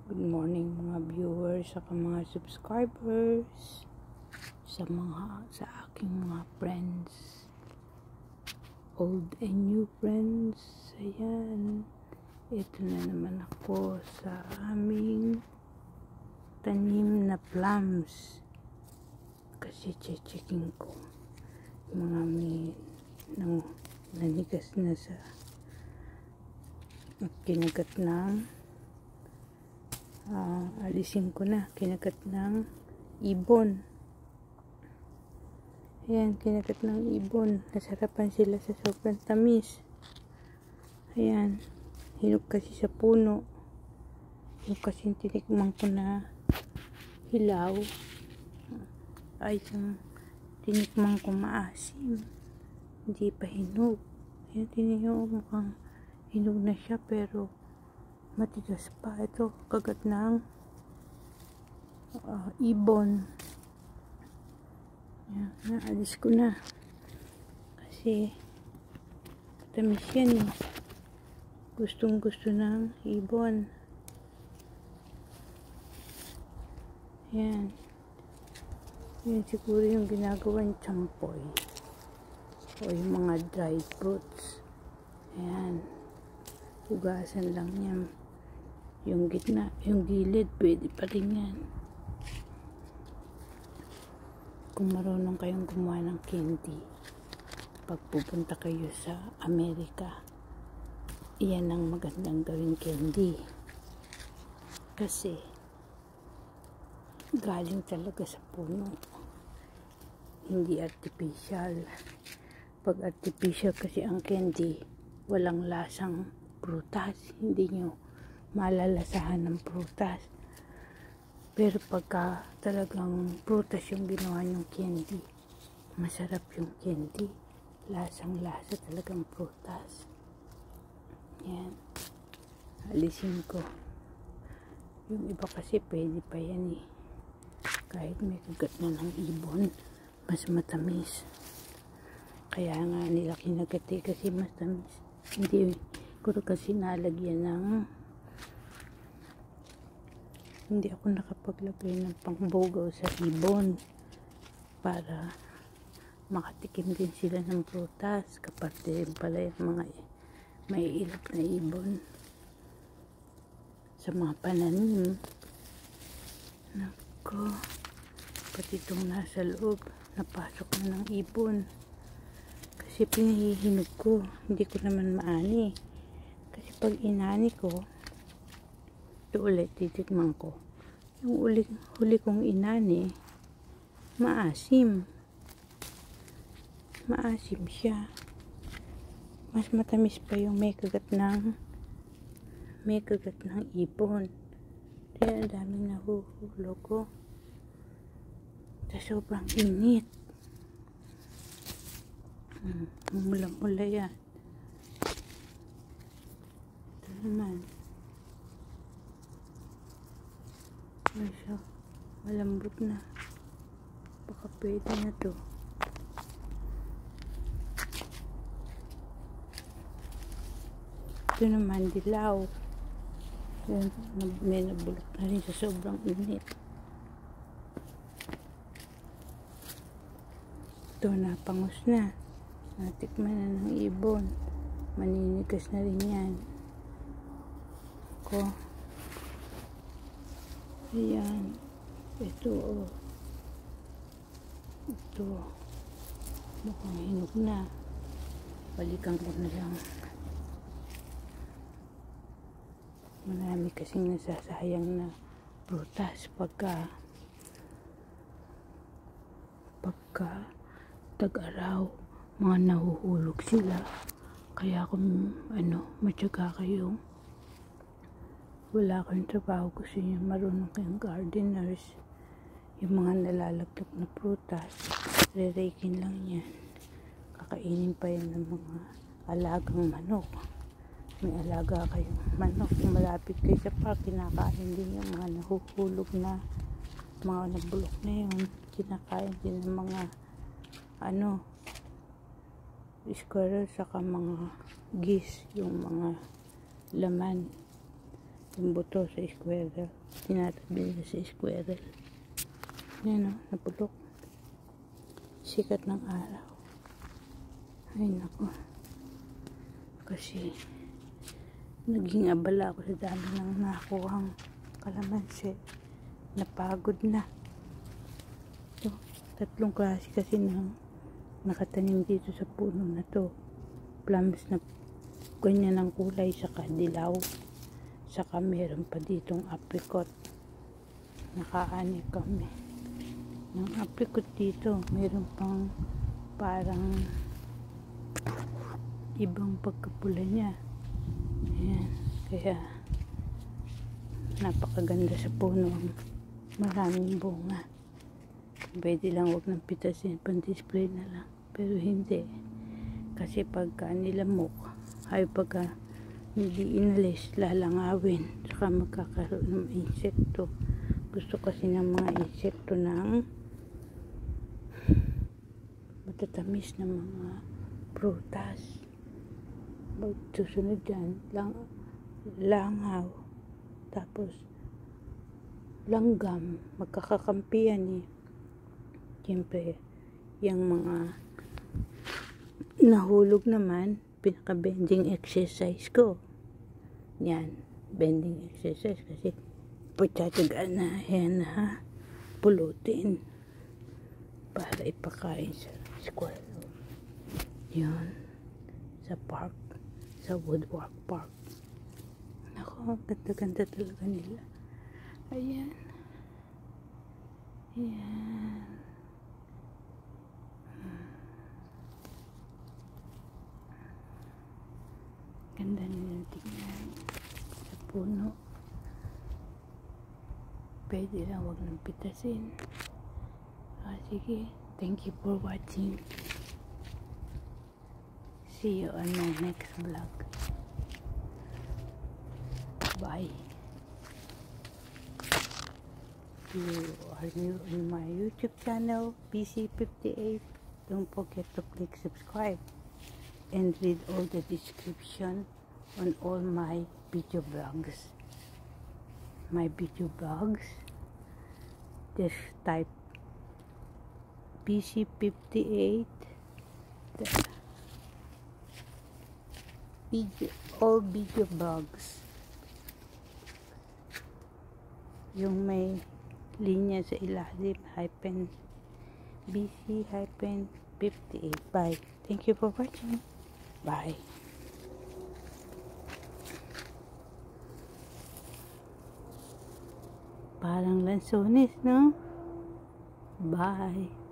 Good morning mga viewers at mga subscribers, sa aking mga friends, old and new friends. Ayan, ito na naman ako sa aming tanim na plums kasi checking ko mga may nanigas na sa kinagat ng alisin ko na, kinagat ng ibon. Ayan, kinagat ng ibon. Nasarapan sila sa sobrang tamis. Ayan, hinog kasi sa puno. Yung kasi tinikman ko na hilaw ay yung tinikman ko maasim, hindi pa hinog. Ayan, tinikman ko mukhang hinog na siya pero matigas pa. Ito, kagat ng ibon. Yan, naalis ko na kasi tamis yan eh. Gustong gusto ng ibon. Yan, yan siguro yung ginagawang champoy o yung mga dried fruits. Ayan, hugasan lang yan. Yung gitna, yung gilid, pwede pa rin yan. Kung marunong kayong gumawa ng candy, pag pupunta kayo sa Amerika, iyan ang magandang gawing candy. Kasi, galing talaga sa puno. Hindi artificial. Pag artificial kasi ang candy, walang lasang prutas. Hindi nyo malalasahan ng prutas. Pero pagka talagang prutas yung ginawa yung candy, masarap yung candy. Lasang lasa talagang prutas. Yan, alisin ko. Yung iba kasi pwede pa yan eh, kahit may kagat na ng ibon, mas matamis. Kaya nga nila kinagat eh, kasi mas tamis. Hindi ko kasi nalagyan ng, hindi ako nakapaglagay ng pangbugaw sa ibon para makatikim din sila ng prutas. Kaparte pala yung mga may ilap na ibon sa mga pananim. Nako, pati itong nasa loob napasok na ng ibon kasi pinahihinog ko. Hindi ko naman maani kasi pag inani ko ito ulit, titikman ko. Yung huli kong inani, maasim. Maasim siya. Mas matamis pa yung may kagat ng ibon. Kaya ang daming nahuhulog ko. Sa sobrang init. Mulang-mula yan. Ito naman. Ay siya, malambot na. Baka pwede na to. Ito naman dilaw. May nabulok na rin sa sobrang init. Ito napangos na. Natikman na ng ibon. Maninigas na rin yan. Ako. Ayan. Ito oh. Ito. Mukhang hinog na. Balikan ko na lang. Marami kasing nasasayang na prutas pagka tag-araw, mga nahuhulog sila. Kaya kung matyaga kayo, wala kayong trabaho, gusto nyo marunong kayong gardeners, yung mga nalalaglag na prutas, re-rakin lang yan. Kakainin pa yan ng mga alagang manok. May alaga kayong manok, kung malapit kayo sa park, kinakain din yung mga nahuhulog na mga nabulok na yun. Kinakain din ng mga squirrel saka mga geese, yung mga laman. yung buto sa squirrel. Tinatabi nila sa squirrel. Yan o, napulok. Sikat ng araw. Ay nako. Kasi naging abala ako sa dami ng nakuhang kalamansi. Napagod na. Ito, 3 klase kasi ng nakatanim dito sa puno na to. Plums na ganyan ang kulay, saka dilaw. Saka meron pa ditong apricot. Nakaani kami ng apricot dito. Meron pang parang ibang pagkapula niya. Ayan. Kaya napakaganda sa puno. Maraming bunga. Pwede lang wag nang pitasin, pan-display na lang. Pero hindi. Kasi pagka nilamok, ay pagka hindi inalis, lalangawin. Saka magkakaroon ng insekto. Gusto kasi ng mga insekto ng matatamis na mga prutas. Susunod dyan, langaw. Tapos, langgam. Magkakakampiyan eh. Siyempre, yung mga nahulog naman, pinaka-bending exercise ko. Yan, bending exercise kasi pagtsatsagaan na yan na pulutin para ipakain sa squirrel. Yan, sa park, sa Woodward Park. Ako, ganda-ganda talaga nila. Ayan. Ayan. Ganda nila tingnan sa puno. Pwede lang wag nang pitasin. Sige, thank you for watching. See you on my next vlog. Bye. If you are new on my YouTube channel, BC58, don't forget to click subscribe and read all the description on all my video blogs. My video blogs, just type BC58, all video blogs. Yung may linya sa ilalim, hyphen BC-58. Bye. Thank you for watching. Bye. Parang lansones, no? Bye.